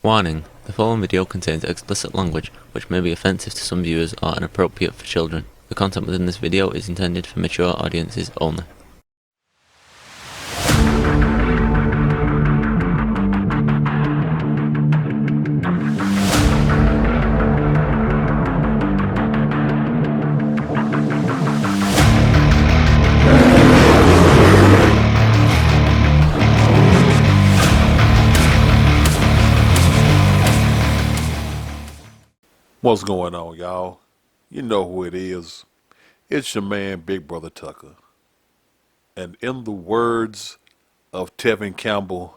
Warning: the following video contains explicit language which may be offensive to some viewers or inappropriate for children. The content within this video is intended for mature audiences only. What's going on, y'all? You know who it is. It's your man, Big Brother Tucker. And in the words of Tevin Campbell,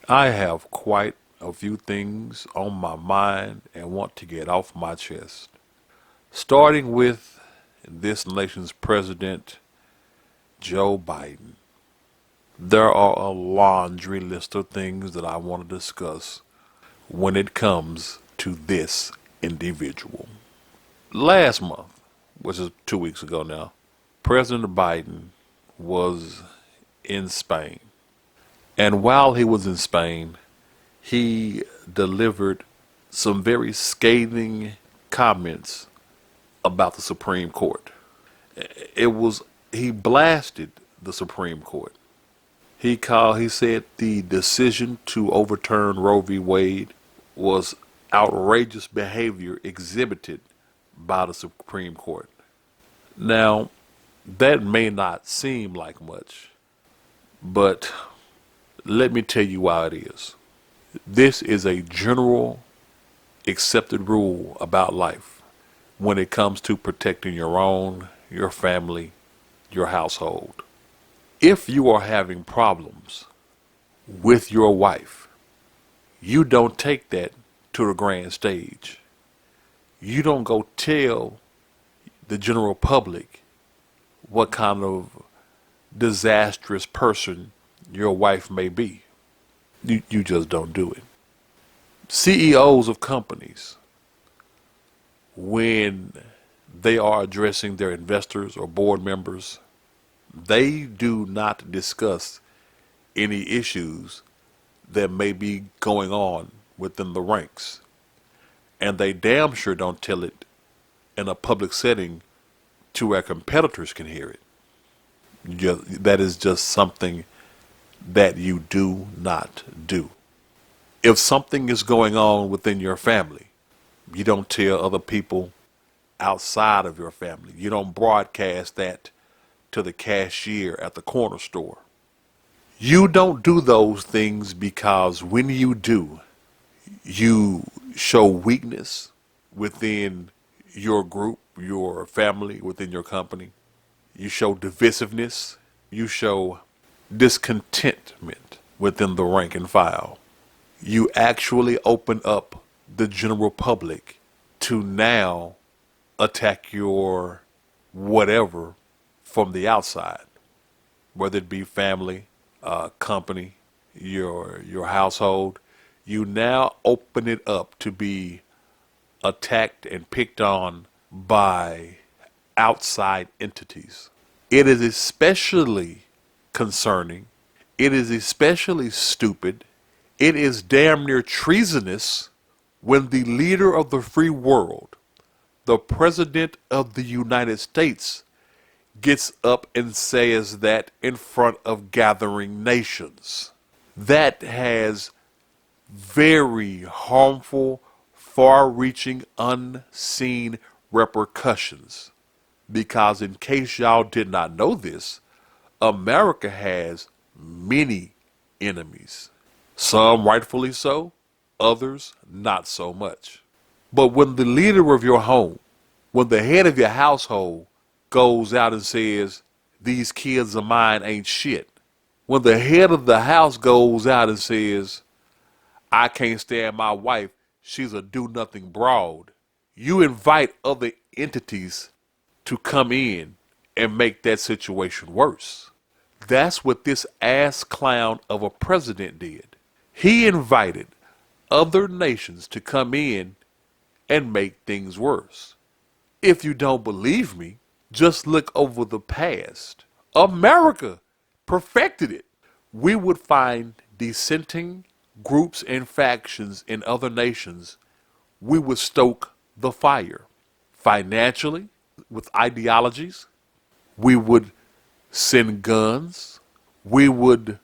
I have quite a few things on my mind and want to get off my chest. Starting with this nation's president, Joe Biden. There are a laundry list of things that I want to discuss when it comes to this individual. Last month, which is 2 weeks ago now, President Biden was in Spain. And while he was in Spain, he delivered some very scathing comments about the Supreme Court. He blasted the Supreme Court. He said the decision to overturn Roe v. Wade was outrageous behavior exhibited by the Supreme Court. Now, that may not seem like much, but let me tell you why it is. This is a general accepted rule about life when it comes to protecting your own, your family, your household. If you are having problems with your wife, you don't take that to the grand stage. You don't go tell the general public what kind of disastrous person your wife may be. You just don't do it. CEOs of companies, when they are addressing their investors or board members, they do not discuss any issues that may be going on within the ranks. And they damn sure don't tell it in a public setting to where competitors can hear it. That is just something that you do not do. If something is going on within your family, you don't tell other people outside of your family. You don't broadcast that to the cashier at the corner store. You don't do those things because when you do, you show weakness within your group, your family, within your company. You show divisiveness. You show discontentment within the rank and file. You actually open up the general public to now attack your whatever from the outside, whether it be family, company, your household. You now open it up to be attacked and picked on by outside entities. It is especially concerning. It is especially stupid. It is damn near treasonous when the leader of the free world, the President of the United States, gets up and says that in front of gathering nations. That has very harmful, far-reaching, unseen repercussions. Because in case y'all did not know this, America has many enemies. Some rightfully so, others not so much. But when the leader of your home, when the head of your household goes out and says, these kids of mine ain't shit. When the head of the house goes out and says, I can't stand my wife, she's a do-nothing broad. You invite other entities to come in and make that situation worse. That's what this ass clown of a president did. He invited other nations to come in and make things worse. If you don't believe me, just look over the past. America perfected it. We would find dissenting groups and factions in other nations. We would stoke the fire financially with ideologies. We would send guns. We would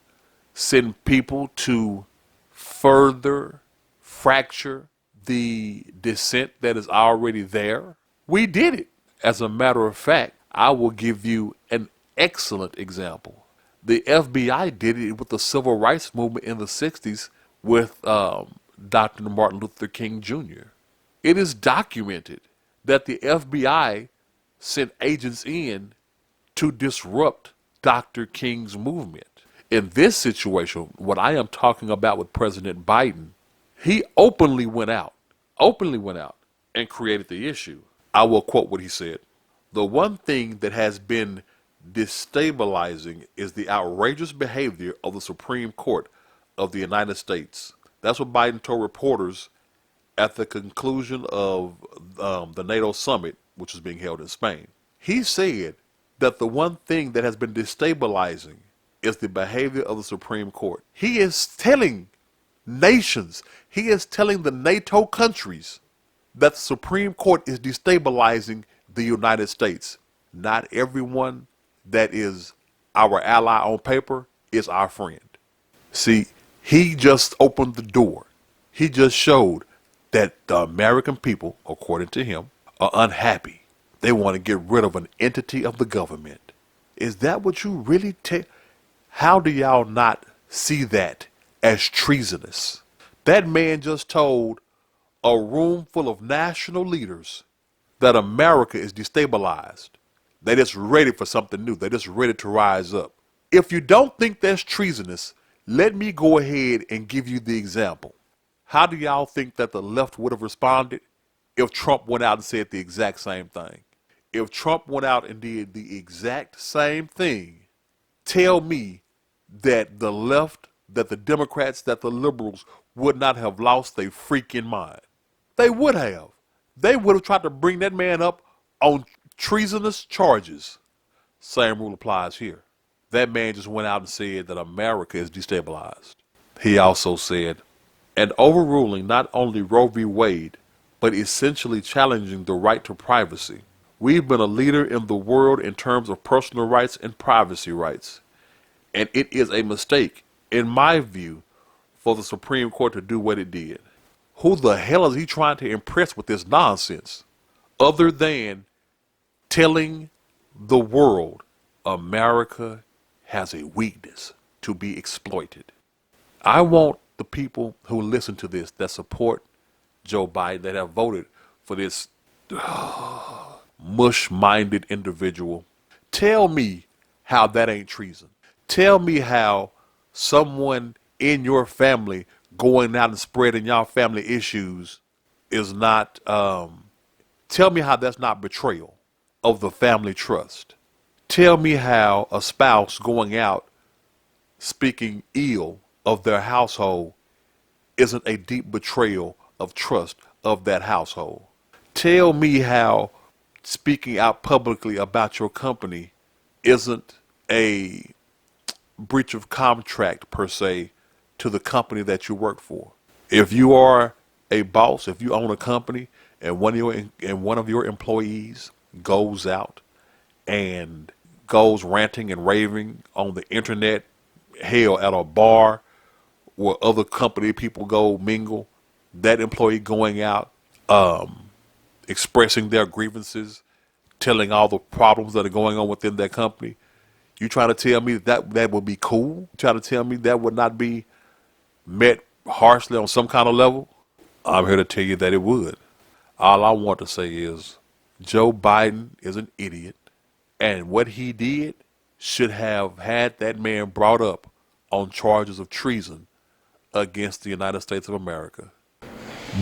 send people to further fracture the dissent that is already there. We did it. As a matter of fact, I will give you an excellent example. The FBI did it with the civil rights movement in the 60s with Dr. Martin Luther King Jr. It is documented that the FBI sent agents in to disrupt Dr. King's movement. In this situation, what I am talking about with President Biden, he openly went out and created the issue. I will quote what he said. The one thing that has been destabilizing is the outrageous behavior of the Supreme Court of the United States. That's what Biden told reporters at the conclusion of the NATO summit, which is being held in Spain. He said that the one thing that has been destabilizing is the behavior of the Supreme Court. He is telling nations, he is telling the NATO countries that the Supreme Court is destabilizing the United States. Not everyone that is our ally on paper is our friend. See, he just opened the door. He just showed that the American people, according to him, are unhappy. They want to get rid of an entity of the government. Is that what you really take? How do y'all not see that as treasonous? That man just told a room full of national leaders that America is destabilized. They're just ready for something new. They're just ready to rise up. If you don't think that's treasonous, let me go ahead and give you the example. How do y'all think that the left would have responded if Trump went out and said the exact same thing? If Trump went out and did the exact same thing, tell me that the left, that the Democrats, that the liberals would not have lost their freaking mind. They would have. They would have tried to bring that man up on treasonous charges. Same rule applies here. That man just went out and said that America is destabilized. He also said, and overruling not only Roe v. Wade, but essentially challenging the right to privacy. We've been a leader in the world in terms of personal rights and privacy rights. And it is a mistake, in my view, for the Supreme Court to do what it did. Who the hell is he trying to impress with this nonsense? Other than telling the world America has a weakness to be exploited. I want the people who listen to this, that support Joe Biden, that have voted for this mush-minded individual, tell me how that ain't treason. Tell me how someone in your family going out and spreading y'all family issues is not, tell me how that's not betrayal of the family trust. Tell me how a spouse going out speaking ill of their household isn't a deep betrayal of trust of that household. Tell me how speaking out publicly about your company isn't a breach of contract per se to the company that you work for. If you are a boss, if you own a company and one of your employees goes out and goes ranting and raving on the internet, hell, at a bar where other company people go mingle, that employee going out expressing their grievances, telling all the problems that are going on within their company, you trying to tell me that would be cool? You trying to tell me that would not be met harshly on some kind of level? I'm here to tell you that it would. All I want to say is Joe Biden is an idiot, and what he did should have had that man brought up on charges of treason against the United States of America.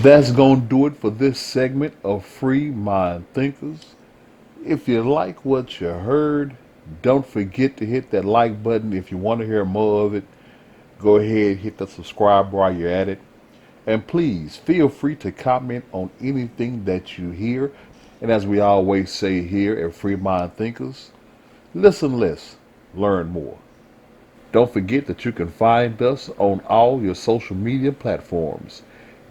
That's going to do it for this segment of Free Mind Thinkers. If you like what you heard, don't forget to hit that like button. If you want to hear more of it, go ahead, hit the subscribe while you're at it. And please feel free to comment on anything that you hear. And as we always say here at Free Mind Thinkers, listen less, learn more. Don't forget that you can find us on all your social media platforms: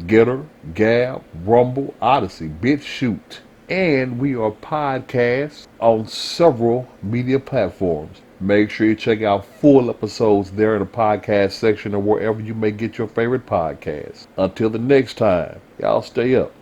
Getter, Gab, Rumble, Odyssey, BitChute. And we are podcasts on several media platforms. Make sure you check out full episodes there in the podcast section or wherever you may get your favorite podcasts. Until the next time, y'all stay up.